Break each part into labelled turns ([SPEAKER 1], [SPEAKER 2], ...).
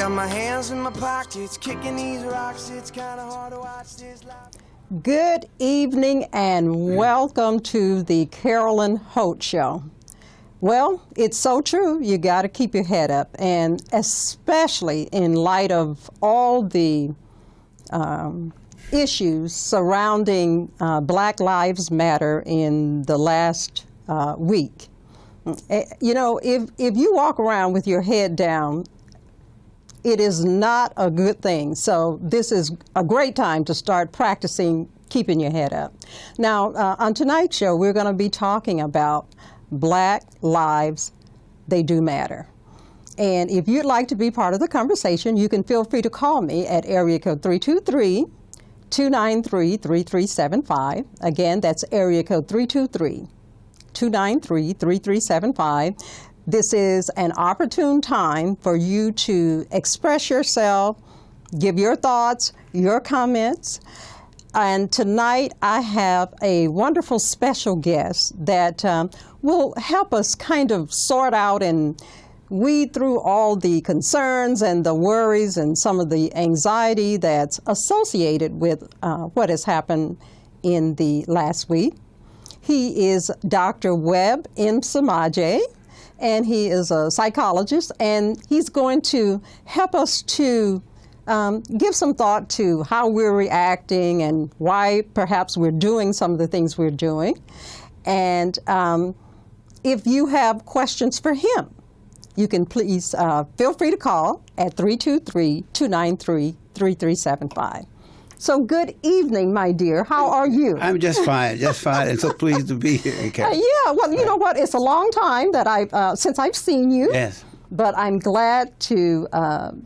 [SPEAKER 1] got my hands in my pockets, kicking these rocks. It's kind of hard to watch this life.
[SPEAKER 2] Good evening and welcome to the Carolyn Holt Show. Well, it's so true. You got to keep your head up, and especially in light of all the issues surrounding Black Lives Matter in the last week. You know, if you walk around with your head down, it is not a good thing. So this is a great time to start practicing keeping your head up. Now, on tonight's show, we're going to be talking about Black lives, they do matter. And if you'd like to be part of the conversation, you can feel free to call me at area code 323-293-3375. Again, that's area code 323-293-3375. This is an opportune time for you to express yourself, give your thoughts, your comments. And tonight I have a wonderful special guest that will help us kind of sort out and weed through all the concerns and the worries and some of the anxiety that's associated with what has happened in the last week. He is Dr. Webb Msemaji, and he is a psychologist, and he's going to help us to give some thought to how we're reacting and why perhaps we're doing some of the things we're doing. And if you have questions for him, you can please feel free to call at 323-293-3375. So good evening, my dear. How are you?
[SPEAKER 3] I'm just fine, and so pleased to be here.
[SPEAKER 2] Yeah, well, you know what? It's a long time that since I've seen you.
[SPEAKER 3] Yes.
[SPEAKER 2] But I'm glad to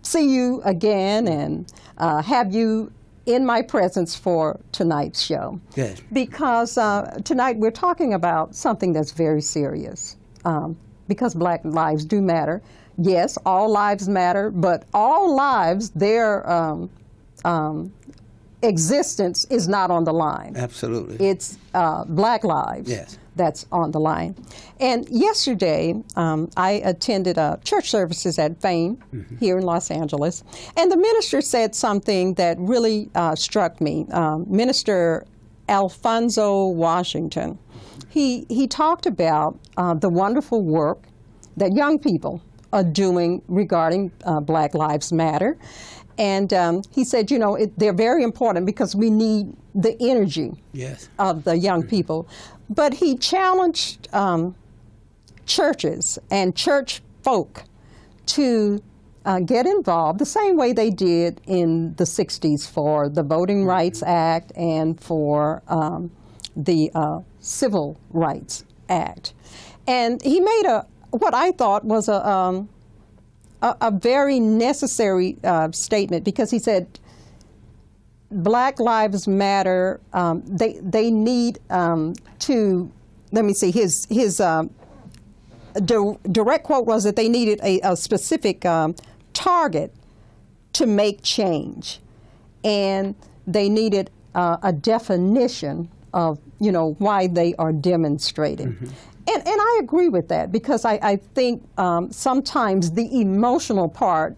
[SPEAKER 2] see you again and have you in my presence for tonight's show.
[SPEAKER 3] Yes.
[SPEAKER 2] Because tonight we're talking about something that's very serious. Because Black lives do matter. Yes, all lives matter, but all lives, their existence is not on the line.
[SPEAKER 3] Absolutely.
[SPEAKER 2] It's Black lives.
[SPEAKER 3] Yes.
[SPEAKER 2] That's on the line. And yesterday, I attended church services at Fame here in Los Angeles, and the minister said something that really struck me. Minister Alfonso Washington, he talked about the wonderful work that young people are doing regarding Black Lives Matter. And he said, you know, they're very important because we need the energy of the young people. But he challenged churches and church folk to get involved the same way they did in the 60s for the Voting Rights Act and for the Civil Rights Act. And he made what I thought was a very necessary statement, because he said Black Lives Matter. They need to. Let me see. His direct quote was that they needed a specific target to make change, and they needed a definition of, you know, why they are demonstrating. And I agree with that, because I think sometimes the emotional part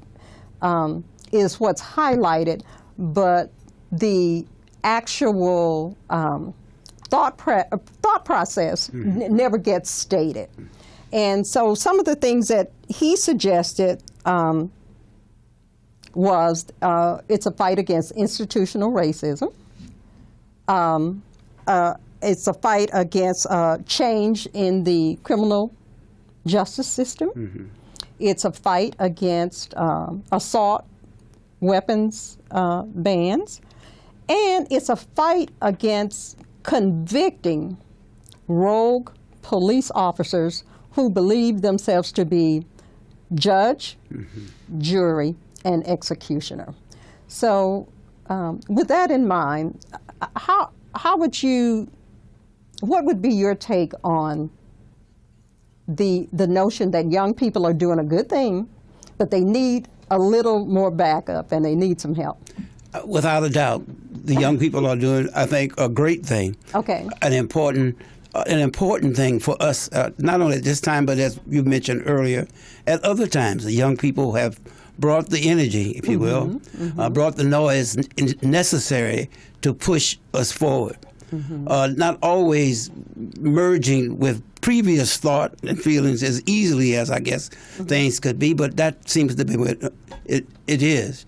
[SPEAKER 2] is what's highlighted, but the actual thought process never gets stated. And so some of the things that he suggested was it's a fight against institutional racism. It's a fight against change in the criminal justice system. It's a fight against assault weapons bans. And it's a fight against convicting rogue police officers who believe themselves to be judge, jury, and executioner. So with that in mind, what would be your take on the notion that young people are doing a good thing, but they need a little more backup and they need some help?
[SPEAKER 3] Without a doubt, the young people are doing, I think, a great thing.
[SPEAKER 2] Okay.
[SPEAKER 3] An important an important thing for us, not only at this time, but as you mentioned earlier, at other times. The young people have brought the energy, if you will, brought the noise necessary to push us forward. Not always merging with previous thought and feelings as easily as I guess things could be, but that seems to be what it is.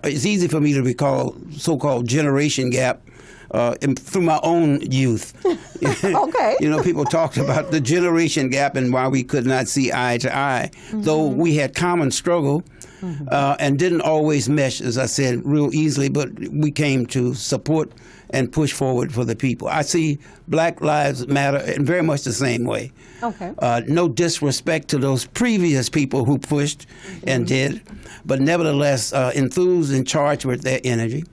[SPEAKER 3] It's easy for me to recall so-called generation gap through my own youth.
[SPEAKER 2] Okay.
[SPEAKER 3] You know, people talked about the generation gap and why we could not see eye to eye, though we had common struggle and didn't always mesh, as I said, real easily, but we came to support and push forward for the people. I see Black Lives Matter in very much the same way.
[SPEAKER 2] Okay.
[SPEAKER 3] No disrespect to those previous people who pushed and did, but nevertheless enthused and charged with their energy.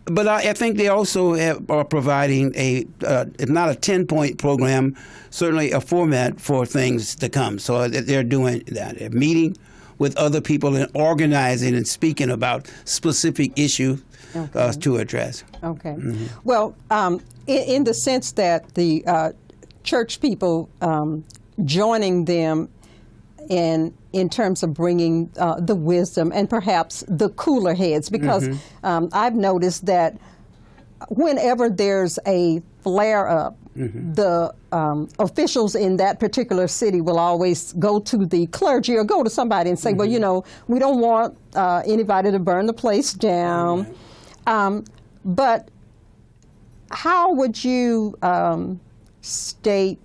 [SPEAKER 3] But I think they also are providing if not a 10-point program, certainly a format for things to come. So they're doing that. They're meeting with other people and organizing and speaking about specific issues to address.
[SPEAKER 2] Okay. Well, in the sense that the church people joining them in terms of bringing the wisdom and perhaps the cooler heads, because I've noticed that whenever there's a flare-up, the officials in that particular city will always go to the clergy or go to somebody and say, well, you know, we don't want anybody to burn the place down. But how would you state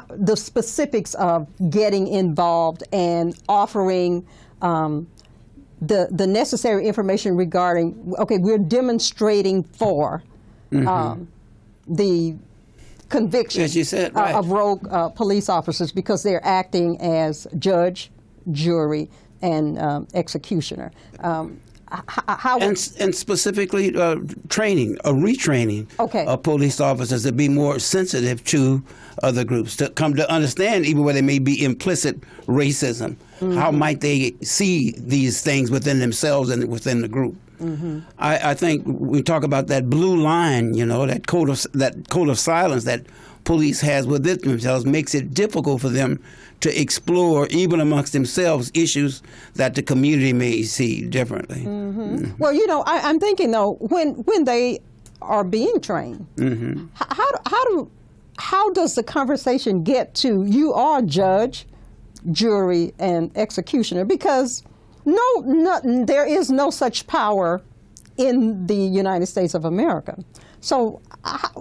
[SPEAKER 2] the specifics of getting involved and offering the necessary information regarding, okay, we're demonstrating for the conviction
[SPEAKER 3] As you said, right.
[SPEAKER 2] of rogue police officers because they're acting as judge, jury, and executioner. And
[SPEAKER 3] specifically training, retraining of police officers to be more sensitive to other groups, to come to understand even where there may be implicit racism. How might they see these things within themselves and within the group? I think we talk about that blue line, you know, that code of silence that police has within themselves makes it difficult for them to explore, even amongst themselves, issues that the community may see differently.
[SPEAKER 2] Well, you know, I'm thinking though, when they are being trained, how does the conversation get to you are judge, jury, and executioner? Because there is no such power in the United States of America. So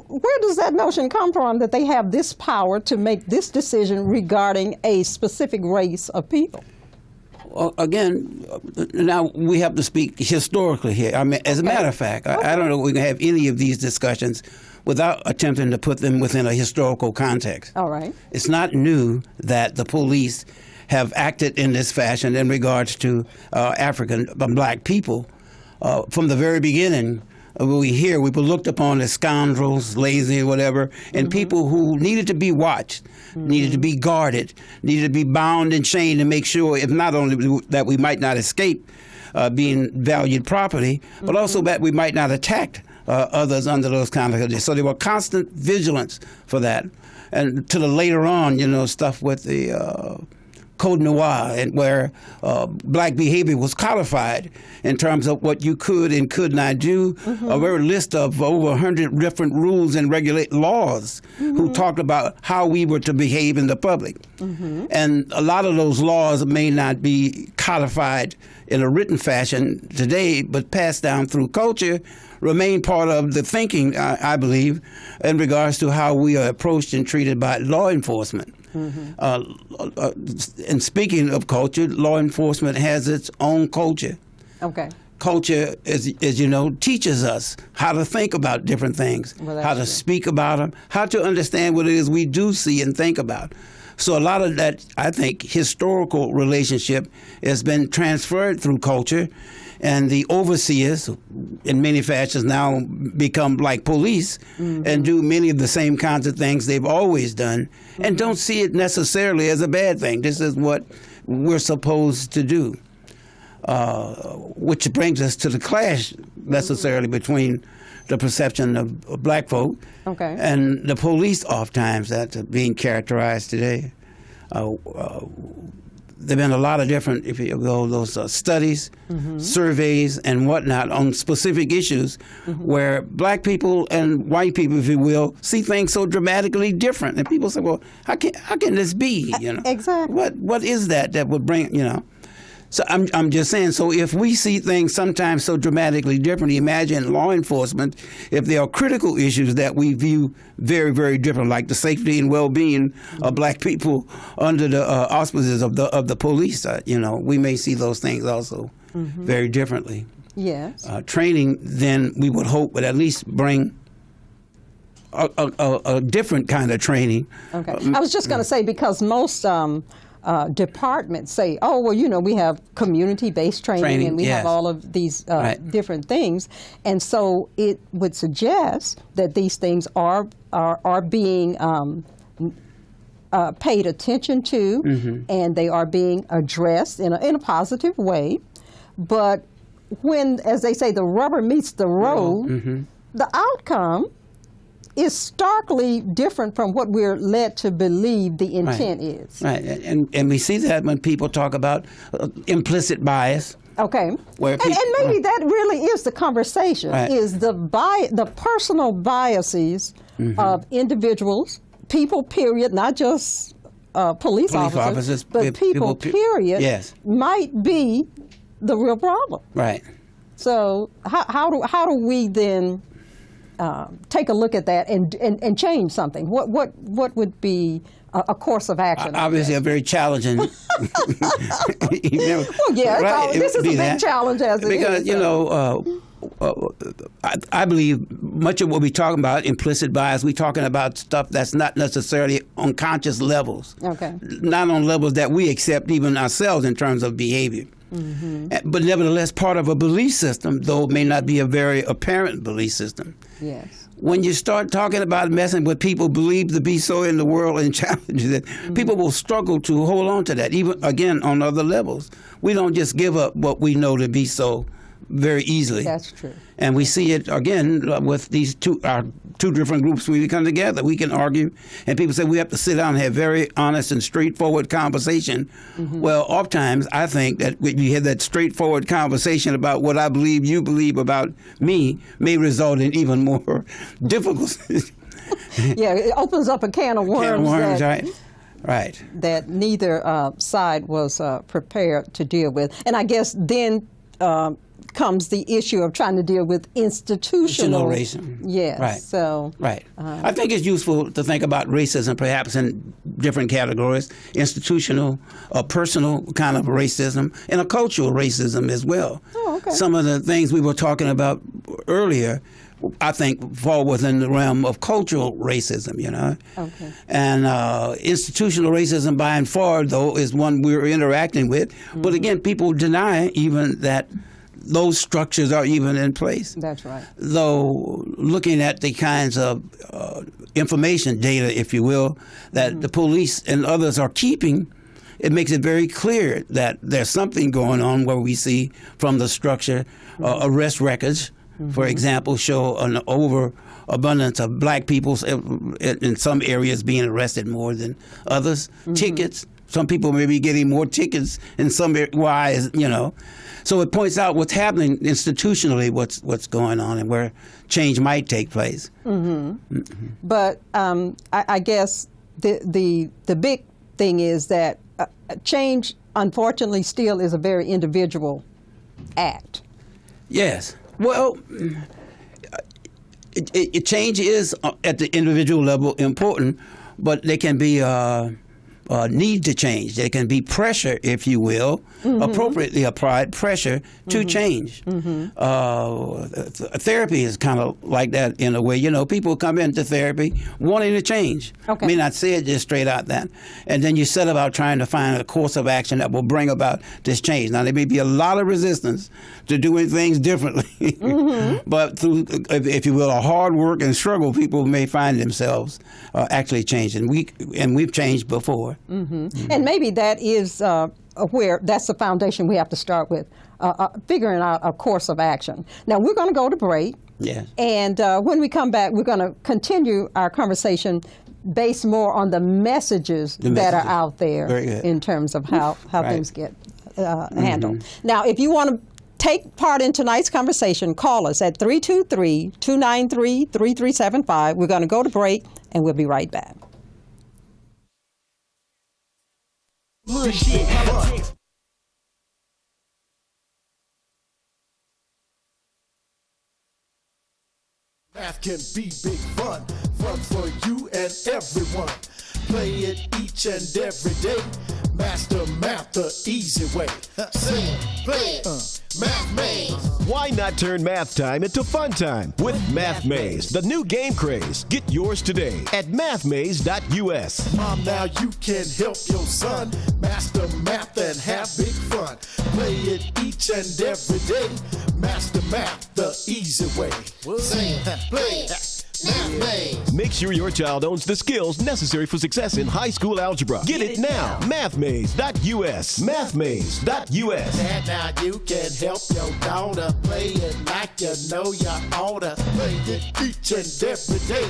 [SPEAKER 2] where does that notion come from that they have this power to make this decision regarding a specific race of people?
[SPEAKER 3] Well, again, now we have to speak historically here. I mean, as a matter of fact, I don't know if we can have any of these discussions without attempting to put them within a historical context.
[SPEAKER 2] All right.
[SPEAKER 3] It's not new that the police have acted in this fashion in regards to African black people. From the very beginning, we were looked upon as scoundrels, lazy, whatever, and people who needed to be watched, needed to be guarded, needed to be bound and chained to make sure, if not only that we might not escape being valued property, but also that we might not attack others under those kind of conditions. So there were constant vigilance for that. And to the later on, you know, stuff with the Code Noir, and where black behavior was codified in terms of what you could and could not do. A very list of over 100 different rules and laws who talked about how we were to behave in the public. And a lot of those laws may not be codified in a written fashion today, but passed down through culture, remain part of the thinking, I believe, in regards to how we are approached and treated by law enforcement. And speaking of culture, law enforcement has its own culture. Okay. Culture, as you know, teaches us how to think about different things, how to speak about them, how to understand what it is we do see and think about. So a lot of that, I think, historical relationship has been transferred through culture, and the overseers, in many fashions, now become like police and do many of the same kinds of things they've always done, and don't see it necessarily as a bad thing. This is what we're supposed to do. which brings us to the clash necessarily between the perception of black folk and the police oftentimes that's being characterized today. There have been a lot of different, if you will, those studies, surveys, and whatnot on specific issues where black people and white people, if you will, see things so dramatically different. And people say, well, how can this be? You know,
[SPEAKER 2] exactly.
[SPEAKER 3] What is that would bring, you know? So I'm just saying, so if we see things sometimes so dramatically different, imagine law enforcement, if there are critical issues that we view very, very different, like the safety and well-being of black people under the auspices of the police, you know, we may see those things also very differently.
[SPEAKER 2] Yes.
[SPEAKER 3] Training, then, we would hope would at least bring a different kind of training.
[SPEAKER 2] Okay. I was just going to say, because most departments say, oh, well, you know, we have community-based training and we have all of these different things. And so it would suggest that these things are being paid attention to and they are being addressed in a positive way. But when, as they say, the rubber meets the road, the outcome is starkly different from what we're led to believe the intent is.
[SPEAKER 3] Right, and we see that when people talk about implicit bias.
[SPEAKER 2] Okay, and maybe that really is the conversation, is the personal biases of individuals, people, period, not just police officers, but people, period, might be the real problem.
[SPEAKER 3] Right.
[SPEAKER 2] So how do we then take a look at that and change something? What would be a course of action?
[SPEAKER 3] Obviously, a very challenging.
[SPEAKER 2] Well, yeah, this is a big challenge as it is.
[SPEAKER 3] Because you know, I believe much of what we're talking about, implicit bias, we're talking about stuff that's not necessarily on conscious levels.
[SPEAKER 2] Okay.
[SPEAKER 3] Not on levels that we accept even ourselves in terms of behavior. But nevertheless, part of a belief system, though it may not be a very apparent belief system.
[SPEAKER 2] Yes.
[SPEAKER 3] When you start talking about messing with people believe to be so in the world and challenges it, people will struggle to hold on to that, even, again, on other levels. We don't just give up what we know to be so very easily.
[SPEAKER 2] That's true.
[SPEAKER 3] And we see it, again, with these two different groups when we come together. We can argue, and people say we have to sit down and have very honest and straightforward conversation. Well, oftentimes, I think that when you have that straightforward conversation about what I believe you believe about me may result in even more difficulties.
[SPEAKER 2] Yeah, it opens up a can of worms.
[SPEAKER 3] Right.
[SPEAKER 2] That neither side was prepared to deal with. And I guess then comes the issue of trying to deal with institutional racism. Yes.
[SPEAKER 3] Right.
[SPEAKER 2] So.
[SPEAKER 3] Right. I think it's useful to think about racism perhaps in different categories: institutional, personal kind of racism, and a cultural racism as well.
[SPEAKER 2] Oh, okay.
[SPEAKER 3] Some of the things we were talking about earlier, I think, fall within the realm of cultural racism, you know.
[SPEAKER 2] Okay.
[SPEAKER 3] And institutional racism, by and far, though, is one we're interacting with. But again, people deny even that those structures are even in place.
[SPEAKER 2] That's right.
[SPEAKER 3] Though looking at the kinds of information, data, if you will, that the police and others are keeping, it makes it very clear that there's something going on where we see from the structure arrest records, for example, show an overabundance of black people in some areas being arrested more than others. Tickets. Some people may be getting more tickets in some areas, you know. So it points out what's happening institutionally, what's going on, and where change might take place.
[SPEAKER 2] But I guess the big thing is that change, unfortunately, still is a very individual act.
[SPEAKER 3] Yes. Well, change is at the individual level important, but there can be need to change. There can be pressure, if you will, appropriately applied pressure to change. Therapy is kind of like that in a way. You know, people come into therapy wanting to change.
[SPEAKER 2] Okay.
[SPEAKER 3] May not say it just straight out that. And then you set about trying to find a course of action that will bring about this change. Now, there may be a lot of resistance to doing things differently. But through, if you will, a hard work and struggle, people may find themselves actually changing. And we've changed before.
[SPEAKER 2] And maybe that is where that's the foundation we have to start with, figuring out a course of action. Now, we're going to go to break.
[SPEAKER 3] Yes.
[SPEAKER 2] And when we come back, we're going to continue our conversation based more on the messages that are out there in terms of how things get handled. Now, if you want to take part in tonight's conversation, call us at 323-293-3375. We're going to go to break, and we'll be right back.
[SPEAKER 4] Math can be big fun for you and everyone. Play it each and every day. Master math the easy way. Sing, play it, Math Maze.
[SPEAKER 5] Why not turn math time into fun time with Math Maze, the new game craze? Get yours today at mathmaze.us.
[SPEAKER 4] Mom, now you can help your son master math and have big fun. Play it each and every day. Master math the easy way. Sing, play it. Math Maze.
[SPEAKER 5] Make sure your child owns the skills necessary for success in high school algebra. Get it now. Mathmaze.us. Mathmaze.us.
[SPEAKER 4] Dad, now you can help your daughter play it like you know you oughta. Play it each and every day.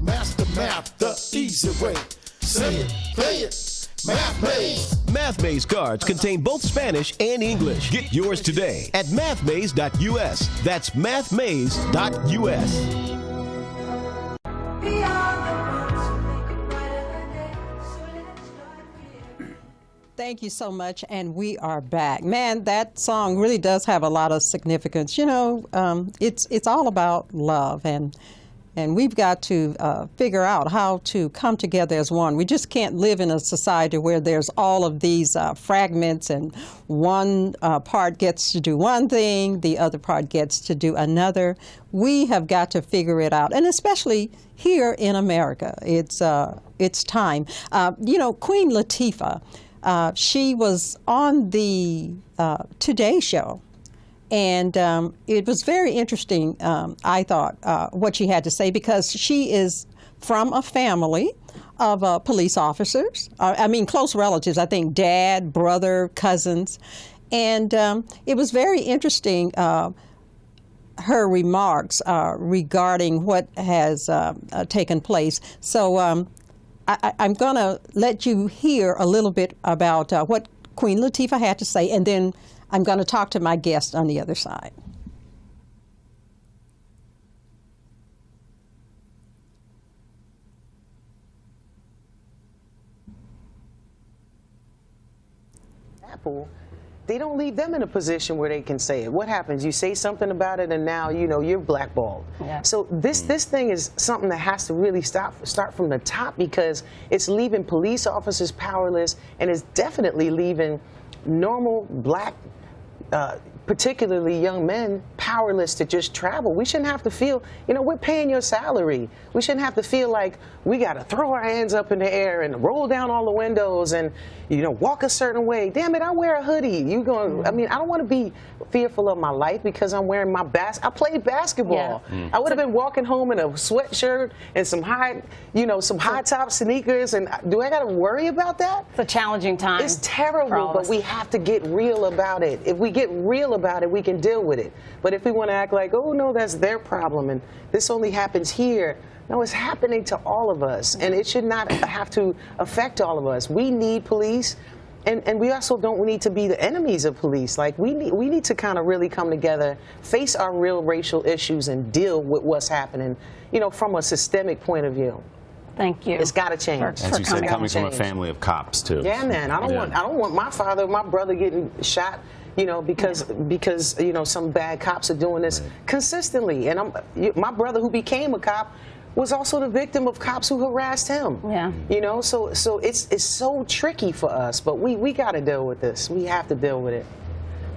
[SPEAKER 4] Master math the easy way. Say it, play it. Math Maze.
[SPEAKER 5] Math Maze cards contain both Spanish and English. Get yours today at mathmaze.us. That's mathmaze.us.
[SPEAKER 2] Thank you so much, and we are back. Man, that song really does have a lot of significance. You know, it's all about love, and we've got to figure out how to come together as one. We just can't live in a society where there's all of these fragments, and one part gets to do one thing, the other part gets to do another. We have got to figure it out, and especially here in America, it's time. You know, Queen Latifah. She was on the Today Show, and it was very interesting, I thought, what she had to say, because she is from a family of police officers. I mean, close relatives, I think dad, brother, cousins. And it was very interesting, her remarks regarding what has taken place. So I'm going to let you hear a little bit about what Queen Latifah had to say, and then I'm going to talk to my guest on the other side.
[SPEAKER 6] Apple, they don't leave them in a position where they can say it. What happens? You say something about it, and now you're blackballed. Yeah. So this thing is something that has to really start from the top, because it's leaving police officers powerless, and it's definitely leaving normal black, particularly young men, powerless to just travel. We shouldn't have to feel, we're paying your salary. We shouldn't have to feel like we got to throw our hands up in the air and roll down all the windows and, walk a certain way. Damn it, I wear a hoodie. I don't want to be fearful of my life because I'm wearing I played basketball. Yeah. I would have been walking home in a sweatshirt and some high top sneakers, and do I got to worry about that?
[SPEAKER 7] It's a challenging time.
[SPEAKER 6] It's terrible, but we have to get real about it. If we get real about it, we can deal with it. But if we want to act like, oh no, that's their problem and this only happens here, no, it's happening to all of us, and it should not have to affect all of us. We need police, and we also don't need to be the enemies of police. Like, we need to kind of really come together, face our real racial issues, and deal with what's happening, from a systemic point of view.
[SPEAKER 7] Thank you.
[SPEAKER 6] It's got to change.
[SPEAKER 8] As you said, coming from a family of cops too.
[SPEAKER 6] Yeah, man. I don't want my father or my brother getting shot, because some bad cops are doing this consistently. And my brother, who became a cop, was also the victim of cops who harassed him. Yeah. So it's so tricky for us, but we got to deal with this. We have to deal with it.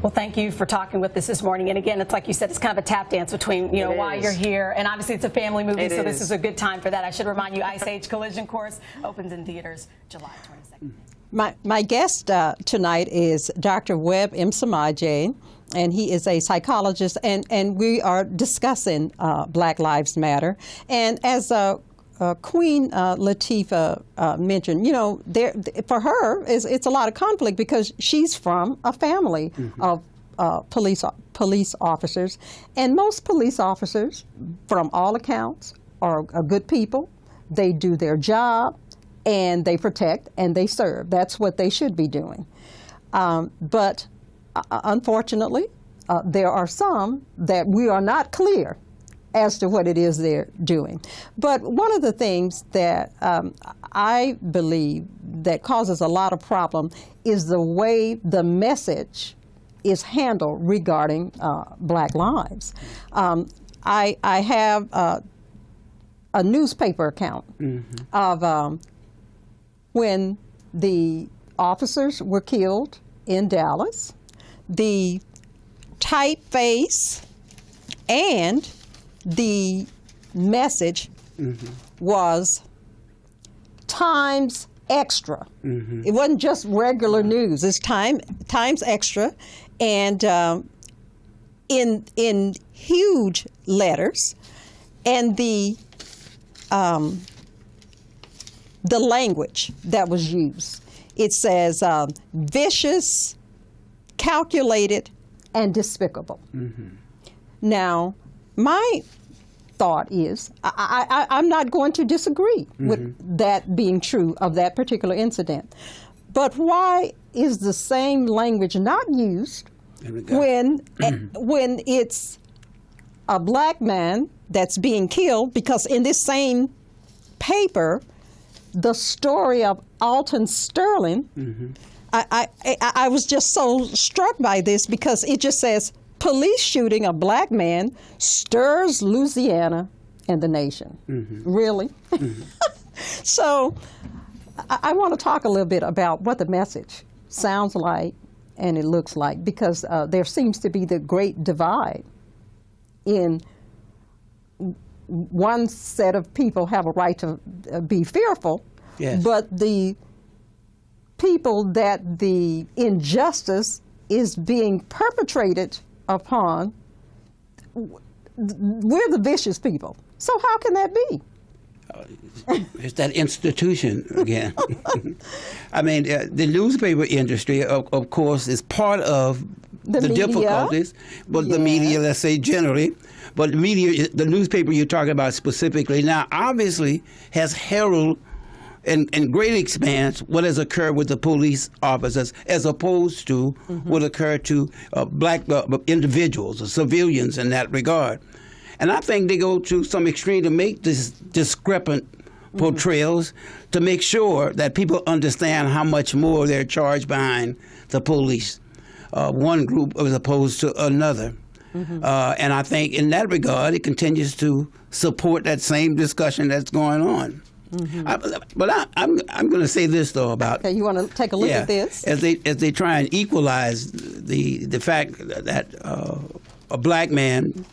[SPEAKER 7] Well, thank you for talking with us this morning. And again, it's like you said, it's kind of a tap dance between, why you're here. And obviously it's a family movie, so this is a good time for that. I should remind you, Ice Age Collision Course opens in theaters July 22nd.
[SPEAKER 2] My guest tonight is Dr. Webb Msemaji, and he is a psychologist, and we are discussing Black Lives Matter. And as Queen Latifah mentioned, you know, for her, it's a lot of conflict because she's from a family of police officers, and most police officers, from all accounts, are good people. They do their job, and they protect and they serve. That's what they should be doing. But unfortunately, there are some that we are not clear as to what it is they're doing. But one of the things that I believe that causes a lot of problem is the way the message is handled regarding black lives. I have a newspaper account of when the officers were killed in Dallas, the typeface and the message was Times Extra. It wasn't just regular news. It's Times Extra, and in huge letters, and the language that was used. It says vicious, calculated, and despicable. Now, my thought is, I'm not going to disagree with that being true of that particular incident. But why is the same language not used when it's a black man that's being killed? Because in this same paper, the story of Alton Sterling, I was just so struck by this because it just says, police shooting a black man stirs Louisiana and the nation. Really? So I want to talk a little bit about what the message sounds like and it looks like, because there seems to be the great divide in one set of people have a right to be fearful, but the people that the injustice is being perpetrated upon, we're the vicious people. So how can that be?
[SPEAKER 3] It's that institution again. I mean, the newspaper industry, of course, is part of the difficulties. But the media, let's say generally, but the media, the newspaper you're talking about specifically now, obviously has heralded in great expanse what has occurred with the police officers as opposed to what occurred to black individuals or civilians in that regard. And I think they go to some extreme to make this discrepant portrayals to make sure that people understand how much more they're charged behind the police, one group as opposed to another. And I think in that regard, it continues to support that same discussion that's going on. But I'm going to say this though about.
[SPEAKER 2] Okay, you want to take a look at this
[SPEAKER 3] as they try and equalize the fact that a black man,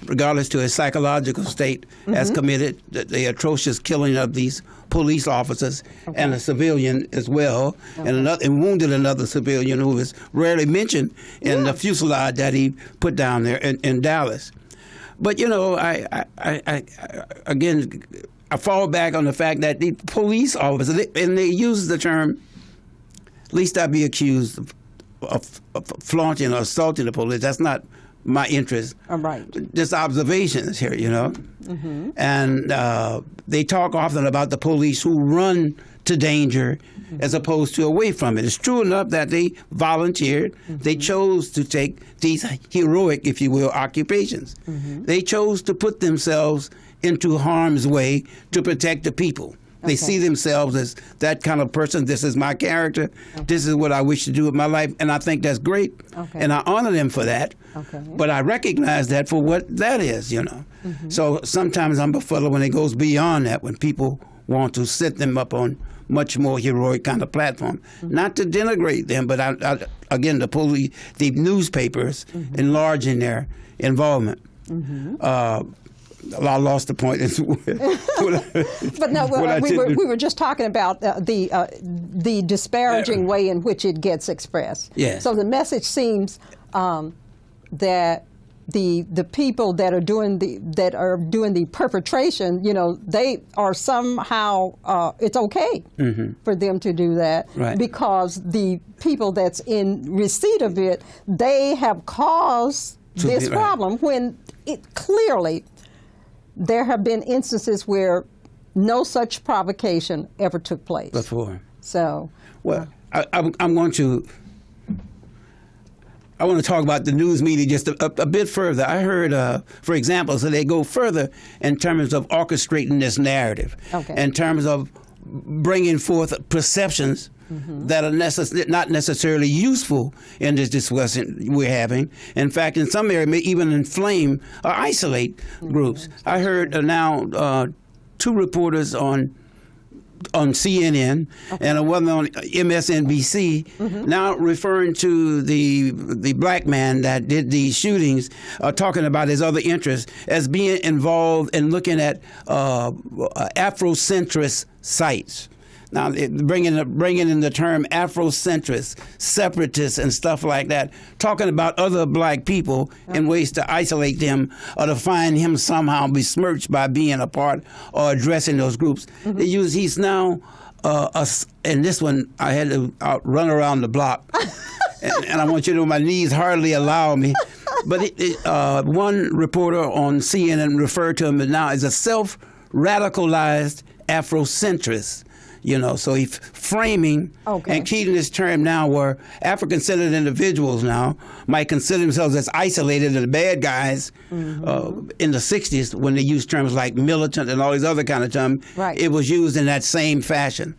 [SPEAKER 3] regardless to his psychological state, has committed the atrocious killing of these police officers and a civilian as well, and wounded another civilian who is rarely mentioned in the fusillade that he put down there in Dallas. But you know, I fall back on the fact that the police officers, and they use the term, least I be accused of flaunting or assaulting the police. That's not my interest.
[SPEAKER 2] Right.
[SPEAKER 3] Just observations here, you know. And they talk often about the police who run to danger as opposed to away from it. It's true enough that they volunteered. They chose to take these heroic, if you will, occupations. They chose to put themselves into harm's way to protect the people. They see themselves as that kind of person. This is my character. This is what I wish to do with my life. And I think that's great. And I honor them for that. But I recognize that for what that is, you know. So sometimes I'm befuddled when it goes beyond that, when people want to set them up on much more heroic kind of platform. Not to denigrate them, but again, the police, the newspapers enlarging their involvement. I lost the point.
[SPEAKER 2] But no, we were just talking about the disparaging way in which it gets expressed.
[SPEAKER 3] Yes.
[SPEAKER 2] So the message seems that the people that are doing the perpetration, they are somehow it's okay for them to do that,
[SPEAKER 3] right,
[SPEAKER 2] because the people that's in receipt of it, they have caused this problem, when it clearly there have been instances where no such provocation ever took place
[SPEAKER 3] before.
[SPEAKER 2] So,
[SPEAKER 3] well, I want to talk about the news media just a bit further. I heard, for example, so they go further in terms of orchestrating this narrative, in terms of bringing forth perceptions that are not necessarily useful in this discussion we're having. In fact, in some areas, may even inflame or isolate groups. I heard now 2 reporters on CNN and one on MSNBC now referring to the black man that did these shootings, talking about his other interests as being involved in looking at Afrocentrist sites. Now, bringing in the term Afrocentrist, separatists, and stuff like that, talking about other black people in ways to isolate them or to find him somehow besmirched by being a part or addressing those groups. He's now, and this one I had to run around the block, and I want you to know my knees hardly allow me. But one reporter on CNN referred to him now as a self-radicalized Afrocentrist. So he's framing and keeping this term now where African-centered individuals now might consider themselves as isolated and the bad guys in the 60s when they used terms like militant and all these other kind of terms. It was used in that same fashion.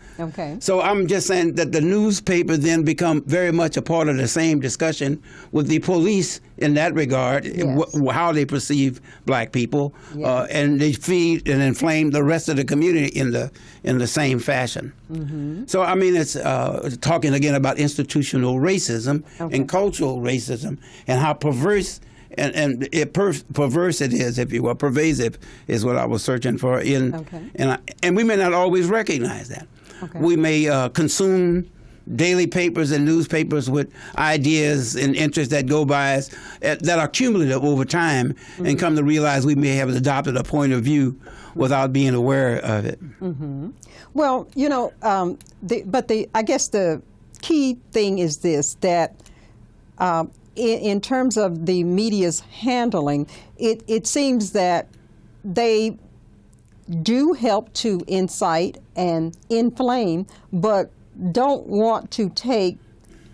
[SPEAKER 3] So I'm just saying that the newspaper then become very much a part of the same discussion with the police in that regard, how they perceive black people, and they feed and inflame the rest of the community in the same fashion. So I mean, it's talking again about institutional racism and cultural racism and how perverse and perverse it is, if you will. Pervasive is what I was searching for. And we may not always recognize that. We may consume daily papers and newspapers with ideas and interests that go by us that are cumulative over time, and come to realize we may have adopted a point of view without being aware of it.
[SPEAKER 2] Well, I guess the key thing is this, that in terms of the media's handling, it seems that they do help to incite and inflame, but don't want to take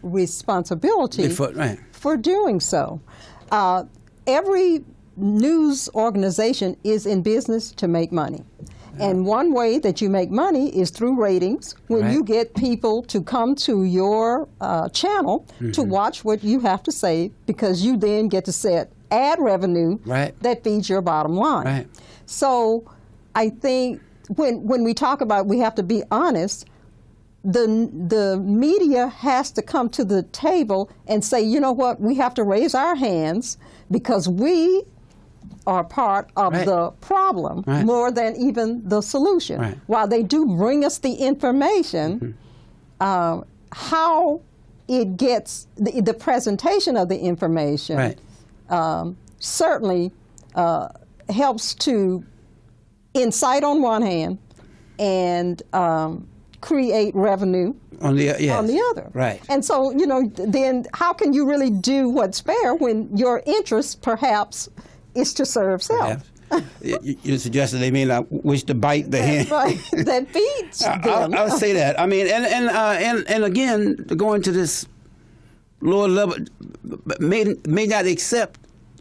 [SPEAKER 2] responsibility for doing so. Every news organization is in business to make money. And one way that you make money is through ratings, when you get people to come to your channel to watch what you have to say, because you then get to set ad revenue that feeds your bottom line. So I think when we talk about we have to be honest, the media has to come to the table and say, you know what, we have to raise our hands because we are part of the problem more than even the solution. While they do bring us the information, how it gets, the presentation of the information certainly helps to incite on one hand and create revenue on the other. And so, then how can you really do what's fair when your interest perhaps is to serve self?
[SPEAKER 3] You suggested they may not wish to bite the hand
[SPEAKER 2] that feeds them.
[SPEAKER 3] I'll say that. I mean, and again, going to this lower level, may not accept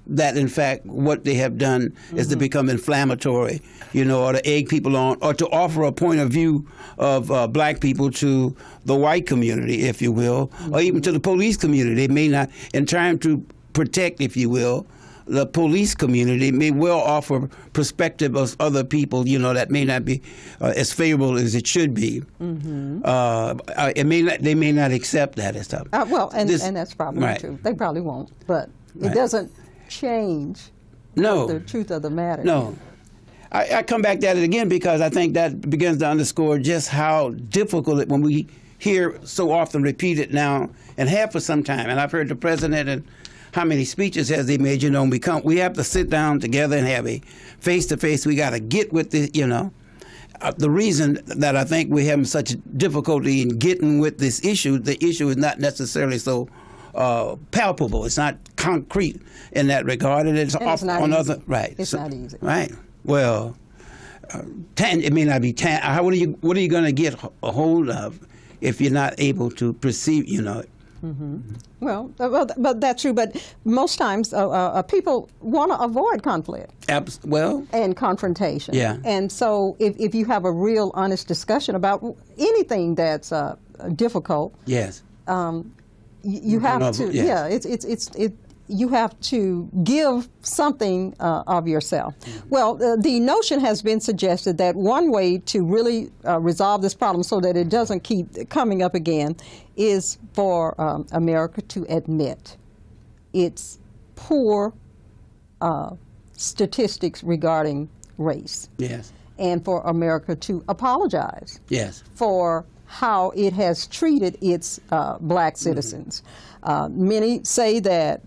[SPEAKER 3] that, in fact, what they have done is to become inflammatory, or to egg people on, or to offer a point of view of black people to the white community, if you will, or even to the police community. They may not, in trying to protect, if you will, the police community, may well offer perspective of other people, that may not be as favorable as it should be. They may not accept that and stuff.
[SPEAKER 2] And that's probably true. They probably won't, but it doesn't change the truth of the matter.
[SPEAKER 3] I come back to it again because I think that begins to underscore just how difficult it, when we hear so often repeated now and have for some time, and I've heard the president and how many speeches has he made? You know, we have to sit down together and have a face-to-face. We got to get with this, you know. The reason that I think we're having such difficulty in getting with this issue, the issue is not necessarily so palpable. It's not concrete in that regard, and it's
[SPEAKER 2] not
[SPEAKER 3] on
[SPEAKER 2] easy.
[SPEAKER 3] other right.
[SPEAKER 2] It's not easy.
[SPEAKER 3] Right. Well, it may not be. What are you going to get a hold of if you're not able to perceive? You know.
[SPEAKER 2] Mm-hmm. Well, but that's true. But most times, people want to avoid conflict. And confrontation.
[SPEAKER 3] Yeah.
[SPEAKER 2] And so, if you have a real, honest discussion about anything that's difficult,
[SPEAKER 3] yes,
[SPEAKER 2] you have to.
[SPEAKER 3] Yes.
[SPEAKER 2] Yeah, you have to give something of yourself. Well, the notion has been suggested that one way to really resolve this problem so that it doesn't keep coming up again is for America to admit its poor statistics regarding race.
[SPEAKER 3] Yes.
[SPEAKER 2] And for America to apologize.
[SPEAKER 3] Yes.
[SPEAKER 2] For how it has treated its black citizens. Many say that,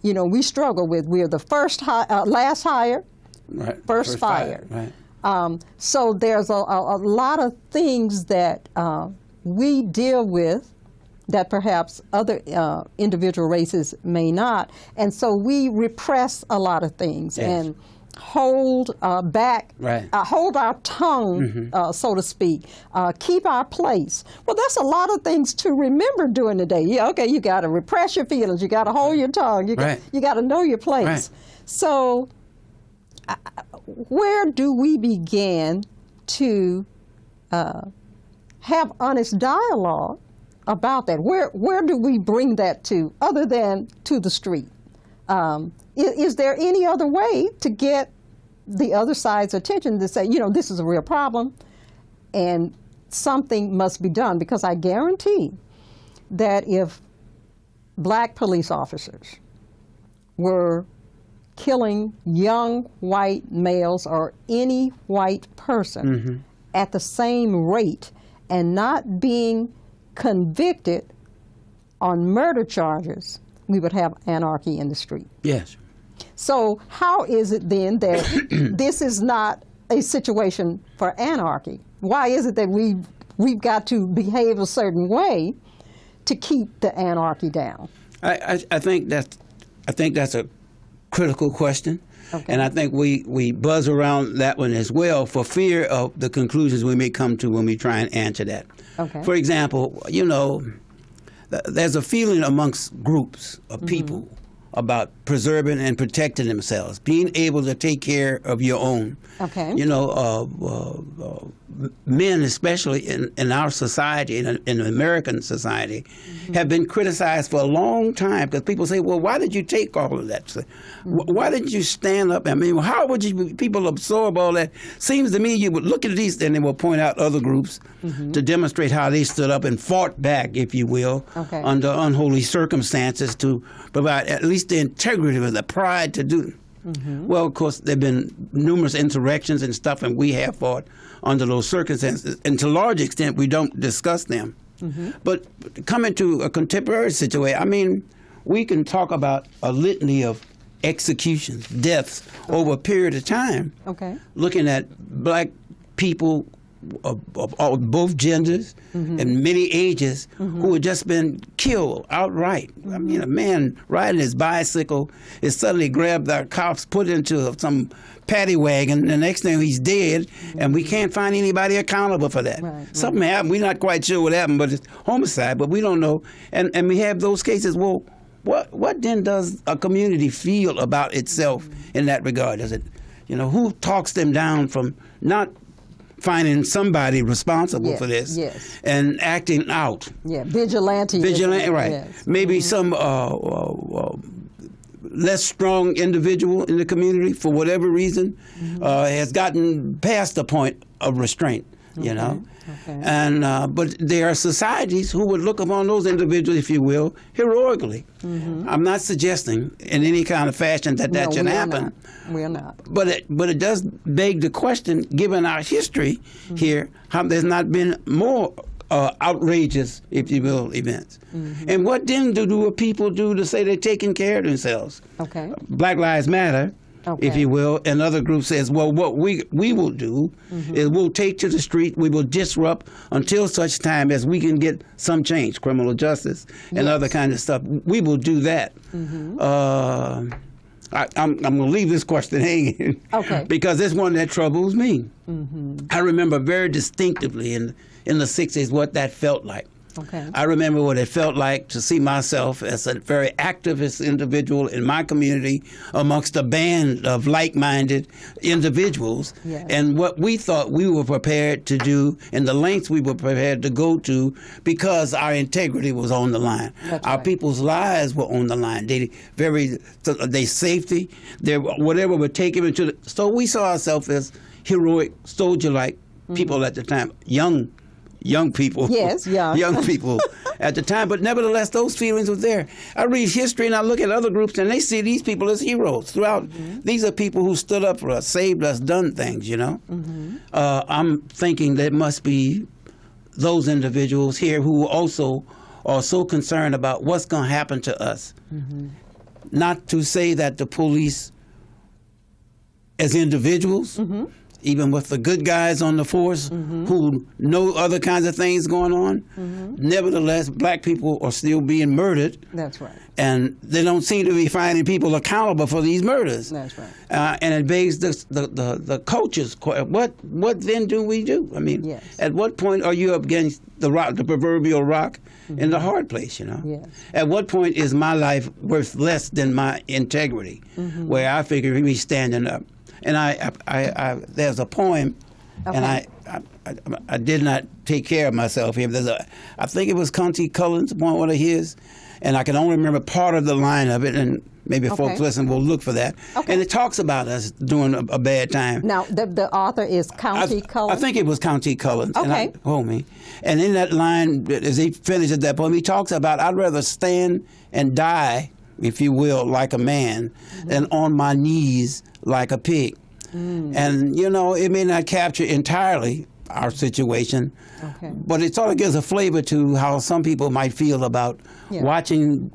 [SPEAKER 2] you know, we struggle with, we're the last hired,
[SPEAKER 3] right.
[SPEAKER 2] first fired.
[SPEAKER 3] Right.
[SPEAKER 2] So there's a lot of things that we deal with that perhaps other individual races may not. And so we repress a lot of things and hold back, hold our tongue, so to speak, keep our place. Well, that's a lot of things to remember during the day. Yeah, okay, you got to repress your feelings, you got to hold your tongue, you got to know your place.
[SPEAKER 3] Right.
[SPEAKER 2] So where do we begin to have honest dialogue about that? Where do we bring that to, other than to the street? Is there any other way to get the other side's attention to say, you know, this is a real problem and something must be done? Because I guarantee that if black police officers were killing young white males or any white person at the same rate and not being convicted on murder charges, we would have anarchy in the street.
[SPEAKER 3] Yes.
[SPEAKER 2] So how is it then that this is not a situation for anarchy? Why is it that we've got to behave a certain way to keep the anarchy down?
[SPEAKER 3] I think that's a critical question. Okay. And I think we buzz around that one as well for fear of the conclusions we may come to when we try and answer that.
[SPEAKER 2] Okay.
[SPEAKER 3] For example, you know, there's a feeling amongst groups of people about preserving and protecting themselves, being able to take care of your own.
[SPEAKER 2] Okay.
[SPEAKER 3] You know, men, especially in our society, in American society, have been criticized for a long time because people say, well, why did you take all of that? Why didn't you stand up? I mean, how would people absorb all that? Seems to me you would look at these and they will point out other groups to demonstrate how they stood up and fought back, if you will, under unholy circumstances to provide at least the integrity or the pride to do. Well, of course, there have been numerous insurrections and stuff, and we have fought under those circumstances. And to a large extent, we don't discuss them. But coming to a contemporary situation, I mean, we can talk about a litany of executions, deaths over a period of time. Looking at black people of both genders and many ages who had just been killed outright. I mean, a man riding his bicycle is suddenly grabbed by cops, put into some paddy wagon, and the next thing he's dead, and we can't find anybody accountable for that. Something happened. We're not quite sure what happened, but it's homicide, but we don't know. And we have those cases. Well, what then does a community feel about itself in that regard? Does it, you know, who talks them down from not finding somebody responsible for this and acting out?
[SPEAKER 2] Vigilante,
[SPEAKER 3] right. Maybe some less strong individual in the community, for whatever reason, has gotten past the point of restraint, you know. And but there are societies who would look upon those individuals, if you will, heroically. I'm not suggesting in any kind of fashion that should happen.
[SPEAKER 2] We're not.
[SPEAKER 3] But it does beg the question, given our history here, how there's not been more outrageous, if you will, events. And what then do people do to say they're taking care of themselves?
[SPEAKER 2] Okay.
[SPEAKER 3] Black Lives Matter, if you will, and other groups says, well, what we will do is we'll take to the street, we will disrupt until such time as we can get some change, criminal justice and other kind of stuff. We will do that. I'm going to leave this question hanging because it's one that troubles me. I remember very distinctively in the 60s what that felt like. I remember what it felt like to see myself as a very activist individual in my community amongst a band of like-minded individuals, and what we thought we were prepared to do and the lengths we were prepared to go to because our integrity was on the line. Our people's lives were on the line. Their safety, whatever would take them into the... So we saw ourselves as heroic, soldier-like people at the time, young people.
[SPEAKER 2] Yes,
[SPEAKER 3] young people at the time. But nevertheless, those feelings were there. I read history and I look at other groups and they see these people as heroes throughout. These are people who stood up for us, saved us, done things, you know. I'm thinking there must be those individuals here who also are so concerned about what's going to happen to us. Not to say that the police as individuals, even with the good guys on the force who know other kinds of things going on, nevertheless, black people are still being murdered.
[SPEAKER 2] That's right.
[SPEAKER 3] And they don't seem to be finding people accountable for these murders.
[SPEAKER 2] That's right.
[SPEAKER 3] And it begs the coaches, what then do we do? I mean, at what point are you up against the rock, the proverbial rock, in the hard place, you know? At what point is my life worth less than my integrity, where I figure me standing up? And I there's a poem, and I did not take care of myself here. I think it was Countee Cullen's poem, one of his, and I can only remember part of the line of it, and maybe folks listen will look for that. And it talks about us doing a bad time.
[SPEAKER 2] Now, the author is Countee Cullen?
[SPEAKER 3] I think it was Countee Cullen.
[SPEAKER 2] Okay.
[SPEAKER 3] And in that line, as he finishes that poem, he talks about, I'd rather stand and die, if you will, like a man, than on my knees like a pig. And, you know, it may not capture entirely our situation, but it sort of gives a flavor to how some people might feel about watching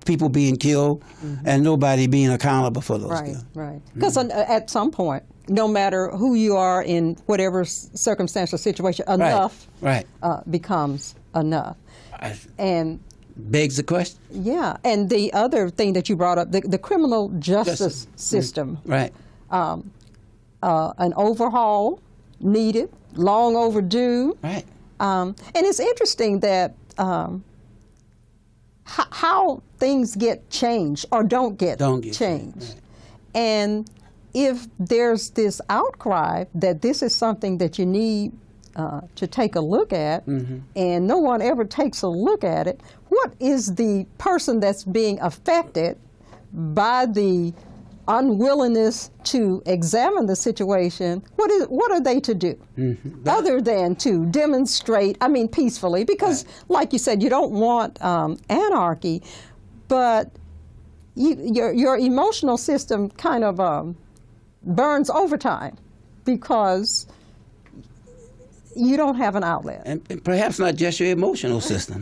[SPEAKER 3] people being killed and nobody being accountable for those kills.
[SPEAKER 2] Right. Because at some point, no matter who you are in whatever circumstance or situation, enough becomes enough. And
[SPEAKER 3] begs the question.
[SPEAKER 2] Yeah, and the other thing that you brought up, the criminal justice system. An overhaul needed, long overdue. And it's interesting that how things get changed or don't get changed. And if there's this outcry that this is something that you need to take a look at, and no one ever takes a look at it, what is the person that's being affected by the unwillingness to examine the situation? What are they to do other than to demonstrate, I mean, peacefully? Because, like you said, you don't want anarchy, but your emotional system kind of burns overtime because you don't have an outlet.
[SPEAKER 3] And perhaps not just your emotional system.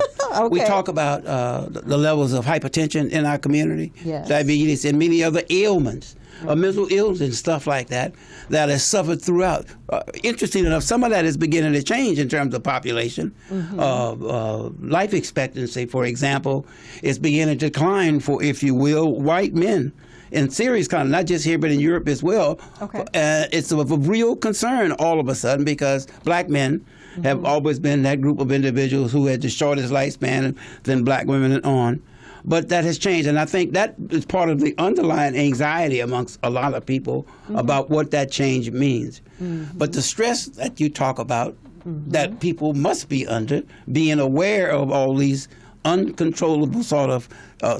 [SPEAKER 3] We talk about the levels of hypertension in our community, diabetes, and many other ailments, mental illness and stuff like that, that has suffered throughout. Interesting enough, some of that is beginning to change in terms of population. Life expectancy, for example, is beginning to decline for, if you will, white men. In serious kind of, not just here, but in Europe as well. It's of a real concern all of a sudden because black men have always been that group of individuals who had the shortest lifespan than black women and on. But that has changed, and I think that is part of the underlying anxiety amongst a lot of people about what that change means. But the stress that you talk about, that people must be under, being aware of all these uncontrollable sort of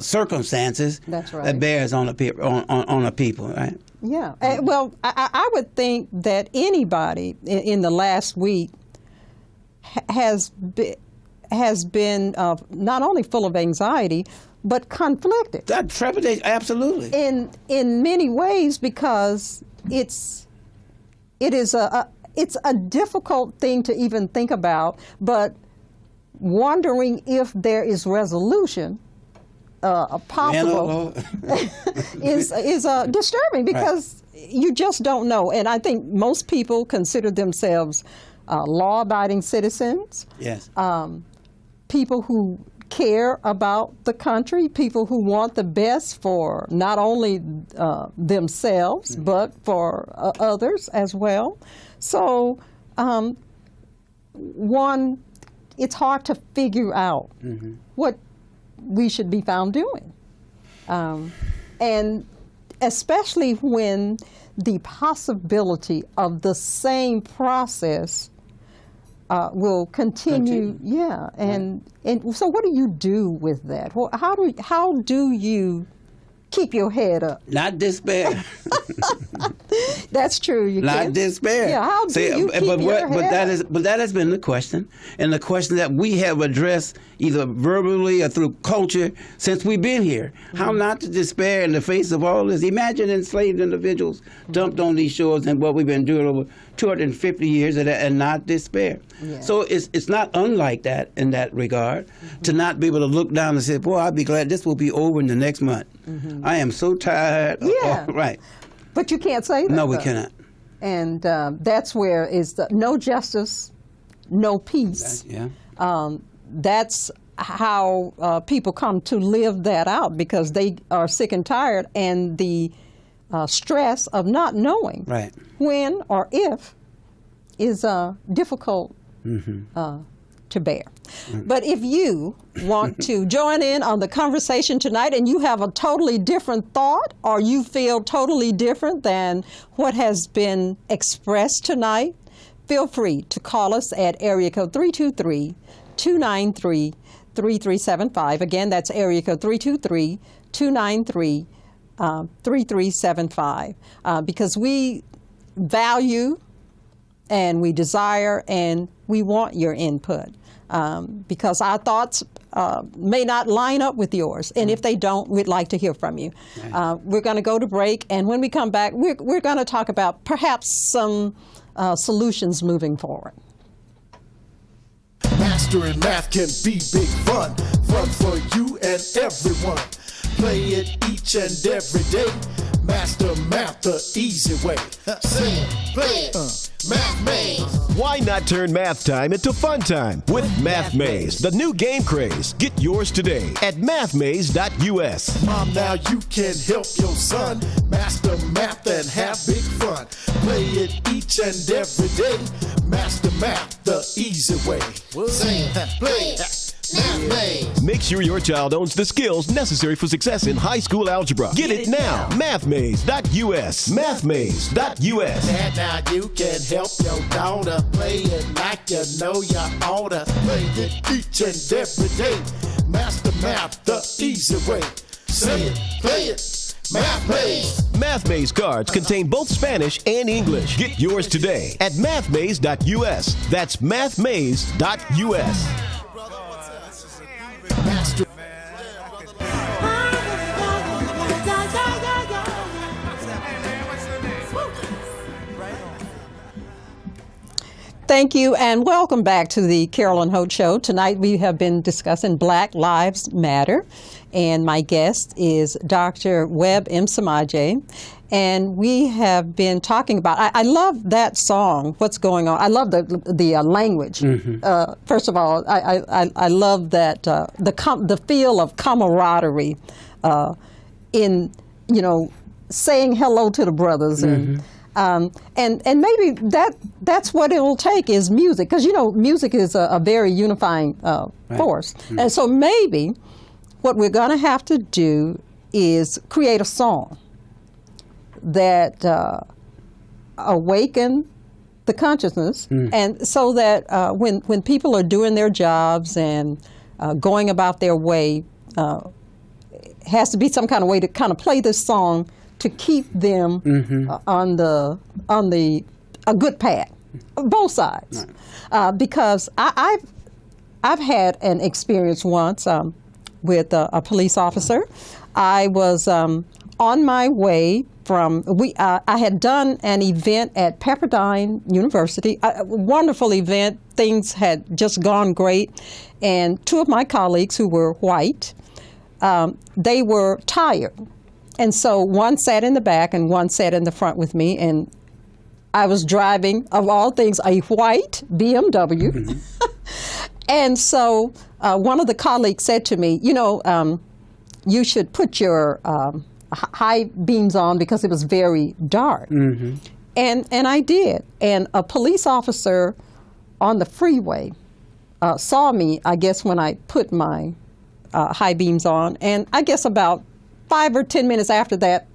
[SPEAKER 3] circumstances that bears on a people, right?
[SPEAKER 2] Yeah. Well, I would think that anybody in the last week has been not only full of anxiety, but conflicted.
[SPEAKER 3] That trepidation, absolutely.
[SPEAKER 2] In many ways, because it's a difficult thing to even think about, but wondering if there is resolution possible is disturbing, because you just don't know. And I think most people consider themselves law-abiding citizens.
[SPEAKER 3] Yes.
[SPEAKER 2] People who care about the country, people who want the best for not only themselves, but for others as well. So, it's hard to figure out what we should be found doing. And especially when the possibility of the same process will continue. Yeah, and so what do you do with that? Well, how do you keep your head up?
[SPEAKER 3] Not despair.
[SPEAKER 2] That's true. You
[SPEAKER 3] Not
[SPEAKER 2] can't.
[SPEAKER 3] despair.
[SPEAKER 2] Yeah, how do you keep your head up?
[SPEAKER 3] But that has been the question, and the question that we have addressed either verbally or through culture since we've been here. How not to despair in the face of all this. Imagine enslaved individuals dumped on these shores and what we've been doing over 250 years and not despair.
[SPEAKER 2] Yeah.
[SPEAKER 3] So it's not unlike that in that regard, to not be able to look down and say, boy, I'll be glad this will be over in the next month. I am so tired.
[SPEAKER 2] Yeah.
[SPEAKER 3] Right.
[SPEAKER 2] But you can't say that.
[SPEAKER 3] No, we
[SPEAKER 2] though.
[SPEAKER 3] cannot.
[SPEAKER 2] And that's where is the no justice, no peace.
[SPEAKER 3] Yeah.
[SPEAKER 2] That's how people come to live that out, because they are sick and tired, and the stress of not knowing
[SPEAKER 3] Right.
[SPEAKER 2] when or if is difficult to bear. But if you want to join in on the conversation tonight and you have a totally different thought, or you feel totally different than what has been expressed tonight, feel free to call us at area code 323-293-3375. Again, that's area code 323-293-3375, because we value and we desire and we want your input, because our thoughts may not line up with yours, and if they don't, we'd like to hear from you. We're going to go to break, and when we come back, we're going to talk about perhaps some solutions moving forward.
[SPEAKER 4] Mastering math can be big fun for you and everyone. Play it each and every day. Master math the easy way. Say it, play it, Math Maze.
[SPEAKER 5] Why not turn math time into fun time with Math Maze, the new game craze? Get yours today at mathmaze.us.
[SPEAKER 4] Mom, now you can help your son master math and have big fun. Play it each and every day. Master math the easy way. Say it, play it. Math Maze.
[SPEAKER 5] Make sure your child owns the skills necessary for success in high school algebra. Get it now. Mathmaze.us. Mathmaze.us.
[SPEAKER 4] And now you can help your daughter play it like you know you oughta. Play it each and every day. Master math the easy way. Say it, play it. Math Maze.
[SPEAKER 5] Math Maze cards contain both Spanish and English. Get yours today at mathmaze.us. That's mathmaze.us.
[SPEAKER 4] Master.
[SPEAKER 2] Thank you, and welcome back to the Carolyn Holt Show. Tonight we have been discussing Black Lives Matter, and my guest is Dr. Webb Msemaji, and we have been talking about, I love that song, What's Going On. I love the language. First of all, I love that the feel of camaraderie in, saying hello to the brothers and maybe that's what it will take is music, because music is a very unifying force. And so maybe what we're going to have to do is create a song that awaken the consciousness, and so that when people are doing their jobs and going about their way, has to be some kind of way to kind of play this song to keep them on a good path, both sides. Because I've had an experience once with a police officer. I was on my way from, I had done an event at Pepperdine University, a wonderful event. Things had just gone great. And two of my colleagues who were white, they were tired. And so one sat in the back and one sat in the front with me. And I was driving, of all things, a white BMW. Mm-hmm. And so one of the colleagues said to me, you know, you should put your high beams on because it was very dark. Mm-hmm. And I did. And a police officer on the freeway saw me, I guess, when I put my high beams on. And I guess about 5 or 10 minutes after that,